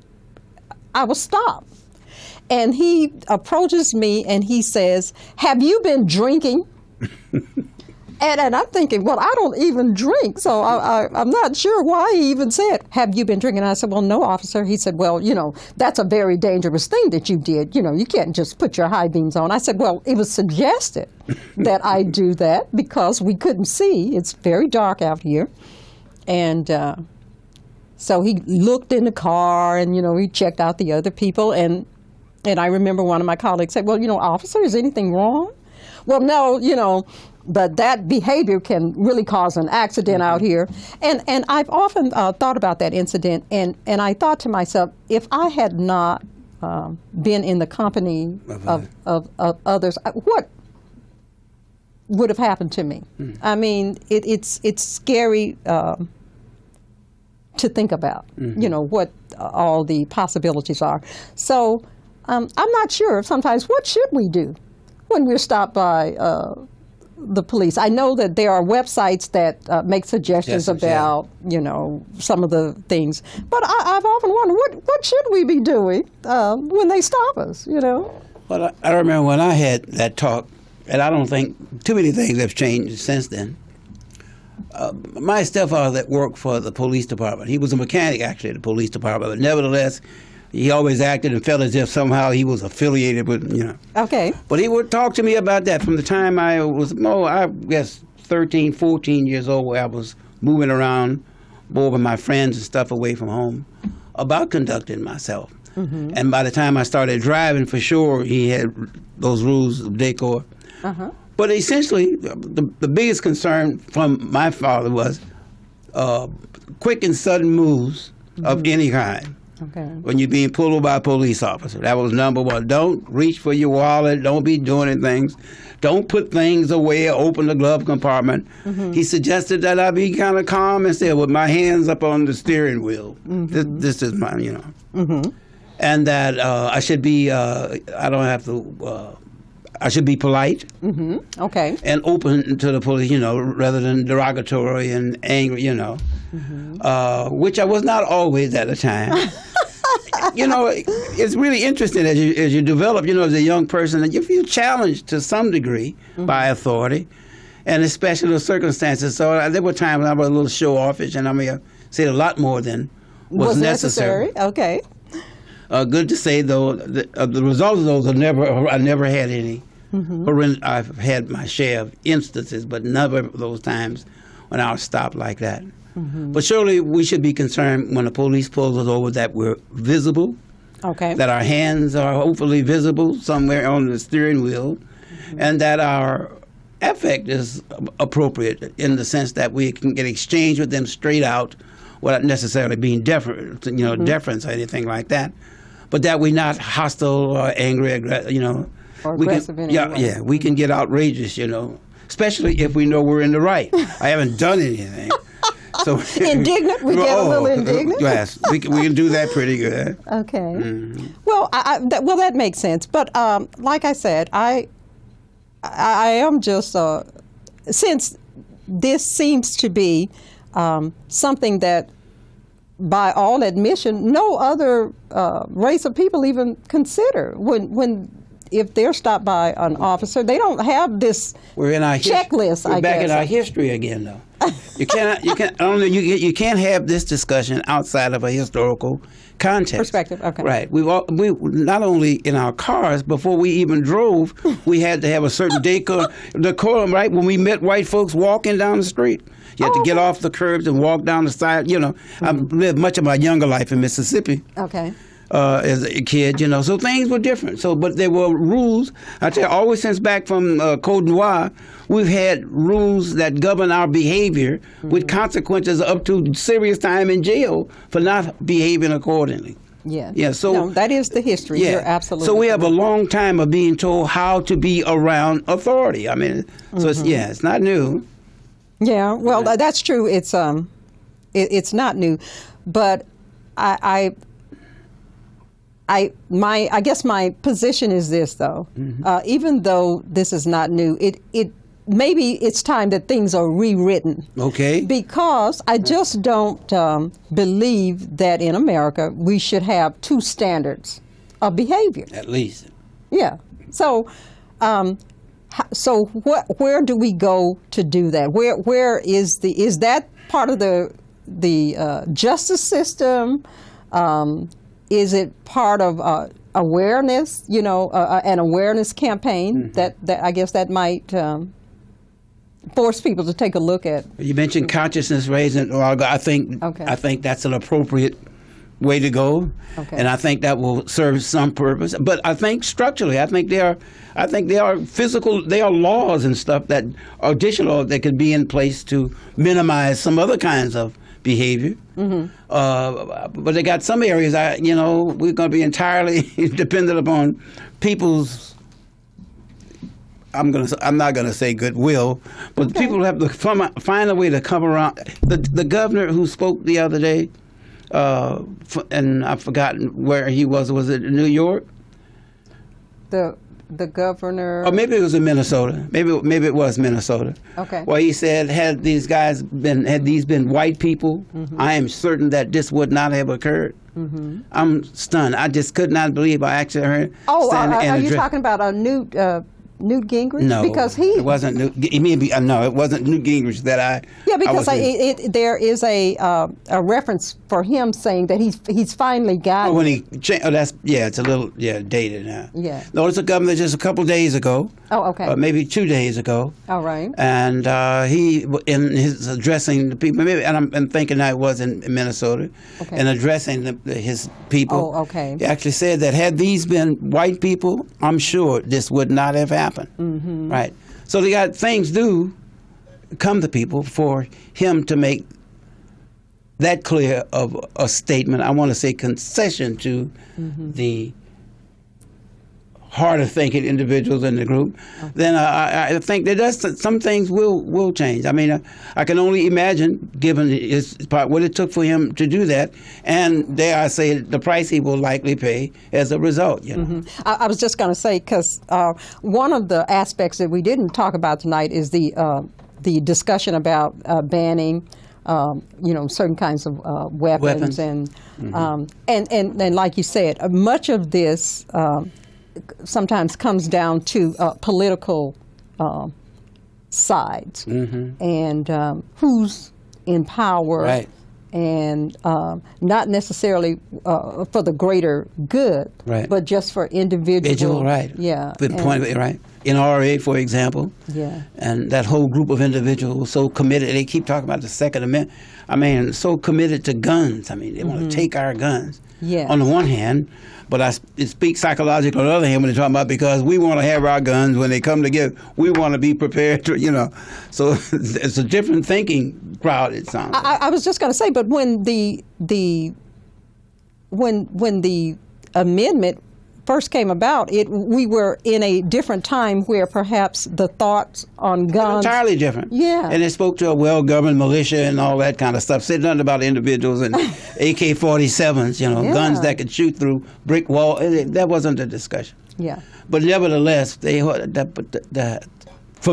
[SPEAKER 2] I was stopped. And he approaches me and he says, "Have you been drinking?" And I'm thinking, well, I don't even drink, so I'm not sure why he even said, "Have you been drinking?" And I said, "Well, no, officer." He said, "Well, you know, that's a very dangerous thing that you did. You know, you can't just put your high beams on." I said, "Well, it was suggested that I do that because we couldn't see. It's very dark out here." And so he looked in the car and, you know, he checked out the other people. And I remember one of my colleagues said, "Well, you know, officer, is anything wrong?" "Well, no, you know, but that behavior can really cause an accident out here." And I've often thought about that incident, and I thought to myself, if I had not been in the company of others, what would have happened to me? I mean, it's scary to think about, you know, what all the possibilities are. So I'm not sure sometimes, what should we do when we're stopped by the police? I know that there are websites that make suggestions about, you know, some of the things. But I've often wondered, what should we be doing when they stop us, you know?
[SPEAKER 3] Well, I remember when I had that talk, and I don't think too many things have changed since then. My stepfather that worked for the police department, he was a mechanic actually at the police department, but nevertheless, he always acted and felt as if somehow he was affiliated with, you know.
[SPEAKER 2] Okay.
[SPEAKER 3] But he would talk to me about that from the time I was, I guess, 13, 14 years old, where I was moving around more with my friends and stuff away from home, about conducting myself. Mm-hmm. And by the time I started driving, for sure, he had those rules of decor. Uh-huh. But essentially, the biggest concern from my father was quick and sudden moves of any kind. Okay. When you're being pulled over by a police officer. That was number one. Don't reach for your wallet. Don't be doing things. Don't put things away or open the glove compartment. Mm-hmm. He suggested that I be kind of calm and still with my hands up on the steering wheel. Mm-hmm. This is my, you know. Mm-hmm. And that I should be, I should be polite. Mm-hmm. Okay. And open to the police, you know, rather than derogatory and angry, you know. Mm-hmm. Which I was not always at the time. You know, it's really interesting as you develop, you know, as a young person, that you feel challenged to some degree by authority, and especially the circumstances. So there were times I was a little show-offish, and I may have said a lot more than was necessary.
[SPEAKER 2] Okay.
[SPEAKER 3] Good to say, though, the results of those I never had any. Mm-hmm. I've had my share of instances, but never of those times when I was stopped like that. Mm-hmm. But surely we should be concerned when the police pulls us over that we're visible, okay, that our hands are hopefully visible somewhere on the steering wheel, and that our affect is appropriate in the sense that we can get exchange with them straight out without necessarily being deference or anything like that, but that we're not hostile or angry, you know.
[SPEAKER 2] Or aggressive in any way.
[SPEAKER 3] Yeah, we can get outrageous, you know, especially if we know we're in the right. I haven't done anything. So
[SPEAKER 2] indignant? We get a little indignant?
[SPEAKER 3] Yes, we can do that pretty good.
[SPEAKER 2] Okay. Mm-hmm. Well, that makes sense. But like I said, I am just, since this seems to be something that, by all admission, no other race of people even consider if they're stopped by an officer, they don't have this checklist.
[SPEAKER 3] We're back in our history again, though. You can't have this discussion outside of a historical context.
[SPEAKER 2] Perspective, okay.
[SPEAKER 3] Right. We not only in our cars, before we even drove, we had to have a certain decorum, right? When we met white folks walking down the street. You had to get off the curbs and walk down the side. You know, I've lived much of my younger life in Mississippi.
[SPEAKER 2] Okay.
[SPEAKER 3] As a kid, you know, so things were different. So, but there were rules. I tell you, always since back from Côte d'Ivoire, we've had rules that govern our behavior with consequences up to serious time in jail for not behaving accordingly.
[SPEAKER 2] Yeah.
[SPEAKER 3] Yeah. So
[SPEAKER 2] no, that is the history.
[SPEAKER 3] Yeah.
[SPEAKER 2] You're absolutely.
[SPEAKER 3] So we have a
[SPEAKER 2] correct.
[SPEAKER 3] long time of being told how to be around authority. I mean, so it's not new.
[SPEAKER 2] Yeah. Well, that's true. It's not new, but I guess my position is this, though. Even though this is not new, it maybe it's time that things are rewritten.
[SPEAKER 3] Okay.
[SPEAKER 2] Because I just don't believe that in America we should have two standards of behavior.
[SPEAKER 3] At least.
[SPEAKER 2] Yeah. So, where do we go to do that? Where is that part of the justice system? Is it part of awareness? You know, an awareness campaign that I guess that might force people to take a look at.
[SPEAKER 3] You mentioned consciousness raising. I think that's an appropriate way to go, and I think that will serve some purpose. But I think structurally, I think there are laws and stuff that are additional that could be in place to minimize some other kinds of behavior. But they got some areas, we're going to be entirely dependent upon people's. I'm not going to say goodwill, but people have to find a way to come around. The governor who spoke the other day, and I've forgotten where he was. Was it in New York?
[SPEAKER 2] The governor.
[SPEAKER 3] Or maybe it was in Minnesota. Maybe it was Minnesota.
[SPEAKER 2] Okay.
[SPEAKER 3] Well, he said, had these been white people, I am certain that this would not have occurred. I'm stunned. I just could not believe I actually heard.
[SPEAKER 2] Are you talking about a Newt Gingrich?
[SPEAKER 3] No,
[SPEAKER 2] because
[SPEAKER 3] it wasn't Newt. No, it wasn't Newt Gingrich that I.
[SPEAKER 2] Yeah, because there is a reference for him saying that he's finally got.
[SPEAKER 3] When he changed, it's a little dated now.
[SPEAKER 2] Yeah.
[SPEAKER 3] No, it's a governor just a couple days ago.
[SPEAKER 2] Oh, okay.
[SPEAKER 3] Maybe 2 days ago.
[SPEAKER 2] All right.
[SPEAKER 3] And he, in his addressing the people, maybe, and I'm thinking that it was in Minnesota, and addressing his people.
[SPEAKER 2] Oh, okay.
[SPEAKER 3] He actually said that had these been white people, I'm sure this would not have happened. Right. So they got things do come to people for him to make that clear of a statement. I want to say concession to the harder thinking individuals in the group. Then I think that some things will change. I mean, I can only imagine, given his part, what it took for him to do that, and dare I say, the price he will likely pay as a result. You know.
[SPEAKER 2] I was just going to say, because one of the aspects that we didn't talk about tonight is the discussion about banning, certain kinds of weapons. And like you said, much of this sometimes comes down to political sides and who's in power.
[SPEAKER 3] Right.
[SPEAKER 2] And not necessarily for the greater good, but just for individual.
[SPEAKER 3] Right.
[SPEAKER 2] Yeah.
[SPEAKER 3] Good point. Right. NRA, for example.
[SPEAKER 2] Yeah.
[SPEAKER 3] And that whole group of individuals so committed. They keep talking about the Second Amendment. I mean, so committed to guns. I mean, they want to take our guns.
[SPEAKER 2] Yeah.
[SPEAKER 3] On the one hand, but it speaks psychologically on the other hand when they're talking about because we want to have our guns when they come together. We want to be prepared to, So it's a different thinking crowd. It sounds.
[SPEAKER 2] I was just going to say, but when the amendment first came about, we were in a different time where perhaps the thoughts on guns
[SPEAKER 3] entirely different.
[SPEAKER 2] Yeah.
[SPEAKER 3] And it spoke to a well-governed militia and all that kind of stuff. Said nothing about individuals and AK-47s, guns that could shoot through brick wall. That wasn't the discussion.
[SPEAKER 2] Yeah.
[SPEAKER 3] But nevertheless, for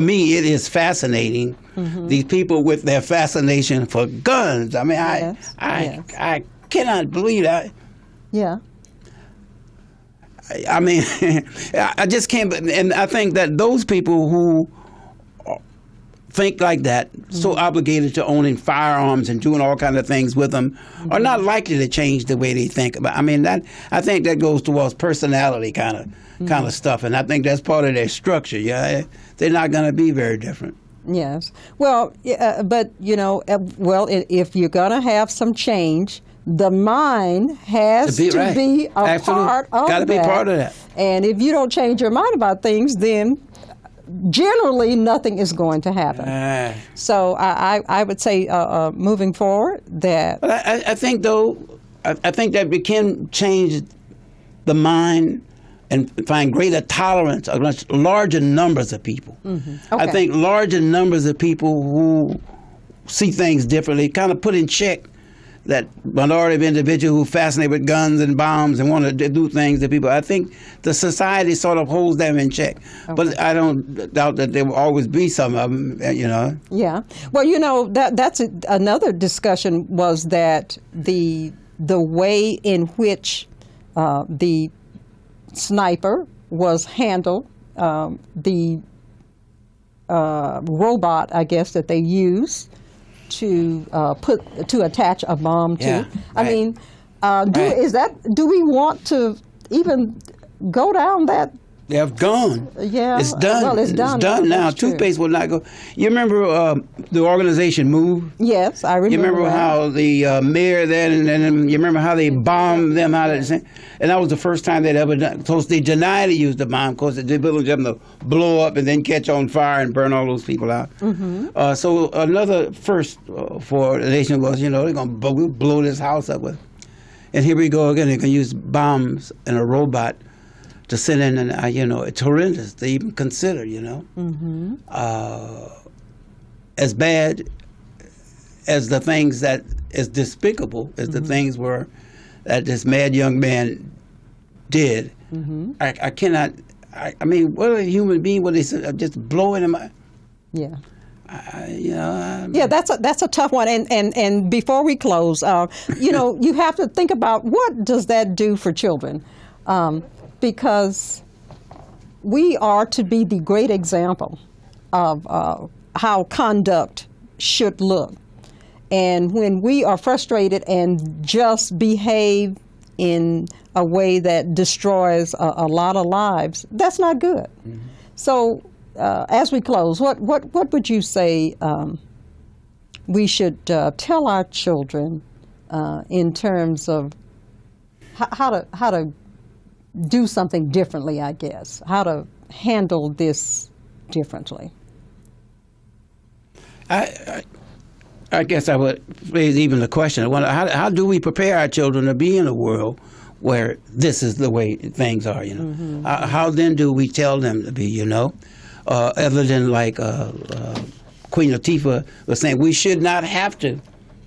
[SPEAKER 3] me, it is fascinating. These people with their fascination for guns. I mean, I cannot believe that.
[SPEAKER 2] Yeah.
[SPEAKER 3] I mean, I just can't. And I think that those people who think like that, so obligated to owning firearms and doing all kinds of things with them, are not likely to change the way they think about. I mean, I think that goes towards personality kind of stuff, and I think that's part of their structure. Yeah, they're not going to be very different.
[SPEAKER 2] Yes. Well, but if you're going to have some change, the mind has to be a part of that.
[SPEAKER 3] Got to be part of that.
[SPEAKER 2] And if you don't change your mind about things, then generally nothing is going to happen. So I would say moving forward that.
[SPEAKER 3] But I think, though, I think that we can change the mind and find greater tolerance against larger numbers of people.
[SPEAKER 2] Okay.
[SPEAKER 3] I think larger numbers of people who see things differently kind of put in check that minority of individuals who are fascinated with guns and bombs and want to do things to people. I think the society sort of holds them in check. Okay. But I don't doubt that there will always be some of them,
[SPEAKER 2] Yeah. Well, that's another discussion was that the way in which the sniper was handled, the robot, I guess, that they used to attach a bomb to.
[SPEAKER 3] Yeah,
[SPEAKER 2] I mean, do we want to even go down that?
[SPEAKER 3] They've gone.
[SPEAKER 2] Yeah,
[SPEAKER 3] it's done.
[SPEAKER 2] Well, it's done.
[SPEAKER 3] It's done now. Toothpaste will not go. You remember the organization MOVE?
[SPEAKER 2] Yes, I remember.
[SPEAKER 3] You remember how the mayor there, and you remember how they bombed them out of the. And that was the first time they'd ever done. So they denied to use the bomb because they didn't them to blow up and then catch on fire and burn all those people out. Mm-hmm. So another first for the nation was, they're going to blow this house up with. And here we go again. They're going to use bombs and a robot to send in, and it's horrendous to even consider. Mm-hmm. As bad as the things that as despicable as the things were that this mad young man did. Mm-hmm. I cannot. I mean, what a human being would they just blowing him?
[SPEAKER 2] Yeah. Yeah, that's a tough one. And before we close, you have to think about what does that do for children. Because we are to be the great example of how conduct should look. And when we are frustrated and just behave in a way that destroys a lot of lives, that's not good. Mm-hmm. So as we close, what would you say we should tell our children in terms of how to do something differently, I guess, how to handle this differently?
[SPEAKER 3] I guess I would raise even the question, how do we prepare our children to be in a world where this is the way things are, Mm-hmm. How then do we tell them to be, other than like Queen Latifah was saying, we should not have to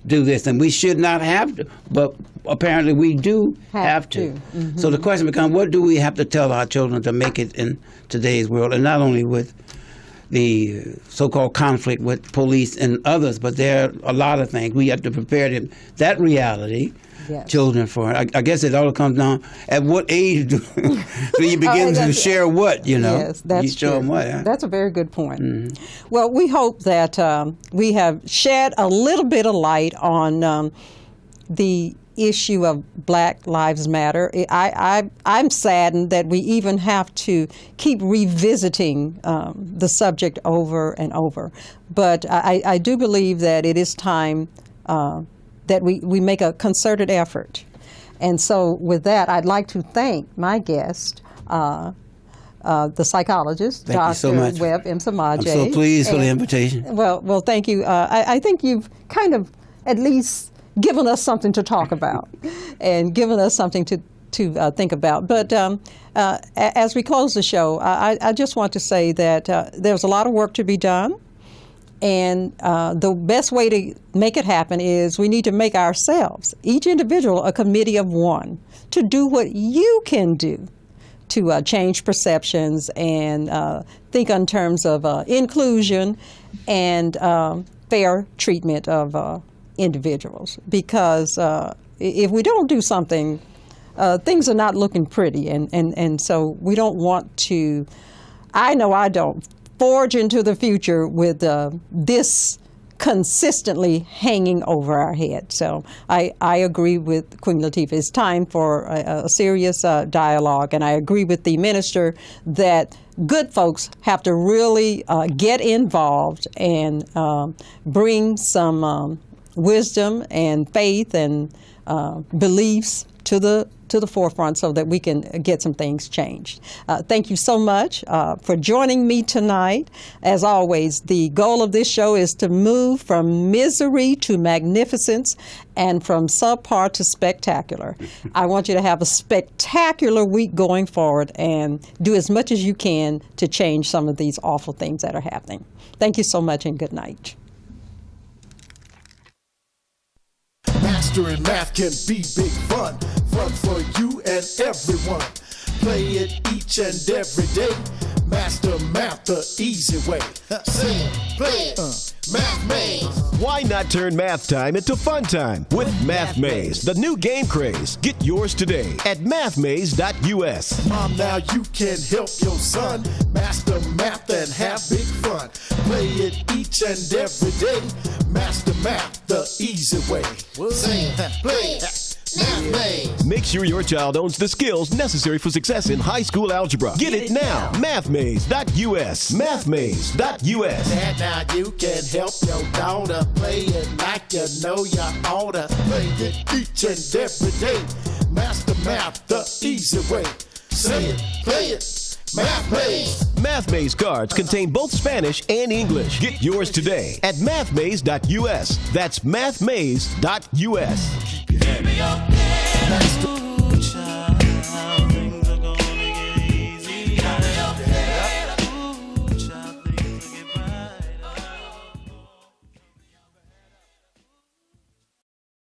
[SPEAKER 3] do this and we should not have to, but apparently we do have to. Mm-hmm. So the question becomes, what do we have to tell our children to make it in today's world, and not only with the so-called conflict with police and others, but there are a lot of things we have to prepare them, that reality, yes. Children for. I guess it all comes down at what age do you begin to share what,
[SPEAKER 2] Yes, that's
[SPEAKER 3] you show
[SPEAKER 2] true.
[SPEAKER 3] Them what. Huh?
[SPEAKER 2] That's a very good point.
[SPEAKER 3] Mm-hmm.
[SPEAKER 2] Well, we hope that we have shed a little bit of light on the issue of Black Lives Matter. I'm saddened that we even have to keep revisiting the subject over and over. But I do believe that it is time that we make a concerted effort. And so with that, I'd like to thank my guest, the psychologist,
[SPEAKER 3] thank you so much.
[SPEAKER 2] Dr. Webb Msemaji.
[SPEAKER 3] I'm so pleased for the invitation.
[SPEAKER 2] Well, thank you. I think you've kind of at least given us something to talk about and given us something to think about. But as we close the show, I just want to say that there's a lot of work to be done. And the best way to make it happen is we need to make ourselves, each individual, a committee of one to do what you can do to change perceptions and think in terms of inclusion and fair treatment of individuals. Because if we don't do something, things are not looking pretty. And so we don't want to, I know I don't, forge into the future with this consistently hanging over our head. So I agree with Queen Latifah. It's time for a serious dialogue, and I agree with the minister that good folks have to really get involved and bring some wisdom and faith and beliefs to the forefront so that we can get some things changed. Thank you so much for joining me tonight. As always, the goal of this show is to move from misery to magnificence and from subpar to spectacular. I want you to have a spectacular week going forward and do as much as you can to change some of these awful things that are happening. Thank you so much and good night.
[SPEAKER 4] Mastering math can be big fun. Fun for you and everyone. Play it each and every day. Master math the easy way. Sing it, play it, Math Maze.
[SPEAKER 5] Why not turn math time into fun time with Math Maze, the new game craze? Get yours today at mathmaze.us.
[SPEAKER 4] Mom, now you can help your son master math and have big fun. Play it each and every day. Master math the easy way. Sing it, play it, Math Maze.
[SPEAKER 5] Make sure your child owns the skills necessary for success in high school algebra. Get it now. Mathmaze.us. Mathmaze.us.
[SPEAKER 4] Dad, now you can help your daughter play it like you know you oughta. Play it each and every day. Master math the easy way. Say it, play it, Math Maze.
[SPEAKER 5] Math Maze cards contain both Spanish and English. Get yours today at mathmaze.us. That's mathmaze.us.
[SPEAKER 1] Give me your